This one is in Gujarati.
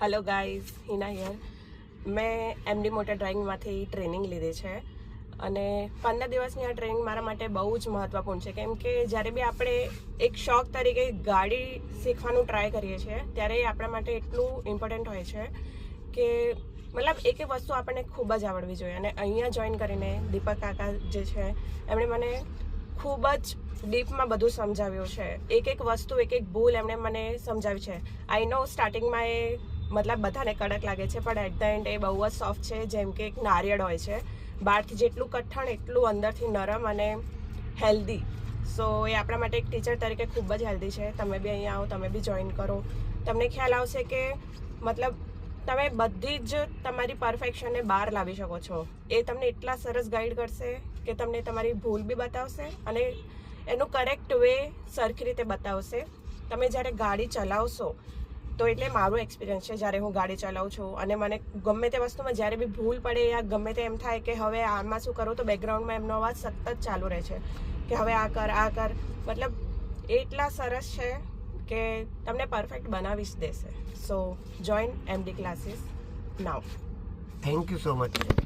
Hello guys, Hina here. મેં એમડી મોટર ડ્રાઇવિંગમાંથી ટ્રેનિંગ લીધી છે અને 15 દિવસની આ ટ્રેનિંગ મારા માટે બહુ જ મહત્ત્વપૂર્ણ છે, કેમ કે જ્યારે બી આપણે એક શોખ તરીકે ગાડી શીખવાનું ટ્રાય કરીએ છીએ ત્યારે એ આપણા માટે એટલું ઇમ્પોર્ટન્ટ હોય છે કે મતલબ એક એક વસ્તુ આપણને ખૂબ જ આવડવી જોઈએ. અને અહીંયા જોઈન કરીને દીપક કાકા જે છે એમણે મને ખૂબ જ ડીપમાં બધું સમજાવ્યું છે. એક એક વસ્તુ, એક એક ભૂલ એમણે મને સમજાવી છે. આઈ નો સ્ટાર્ટિંગમાં એ મતલબ બધાને કડક લાગે છે, પણ એટ ધ એન્ડ એ બહુ જ સોફ્ટ છે, જેમ કે એક નારિયેળ હોય છે. બહારથી જેટલું કઠણ એટલું અંદરથી નરમ અને હેલ્ધી. સો એ આપણા માટે એક ટીચર તરીકે ખૂબ જ હેલ્ધી છે. તમે બી અહીંયા આવો, તમે બી જોઈન કરો, તમને ખ્યાલ આવશે કે મતલબ તમે બધી જ તમારી પરફેક્શનને બહાર લાવી શકો છો. એ તમને એટલા સરસ ગાઈડ કરશે કે તમને તમારી ભૂલ બી બતાવશે અને એનું કરેક્ટ વે સરખી રીતે બતાવશે. તમે જ્યારે ગાડી ચલાવશો તો એટલે મારું એક્સપિરિયન્સ છે, જ્યારે હું ગાડી ચલાવું છું અને મને ગમે તે વસ્તુમાં જ્યારે બી ભૂલ પડે યા ગમે તે એમ થાય કે હવે આમાં શું કરું, તો બેકગ્રાઉન્ડમાં એમનો અવાજ સતત ચાલુ રહે છે કે હવે આ કર. મતલબ એટલા સરસ છે કે તમને પરફેક્ટ બનાવી જ દેશે. So join MD classes now. Thank you so much.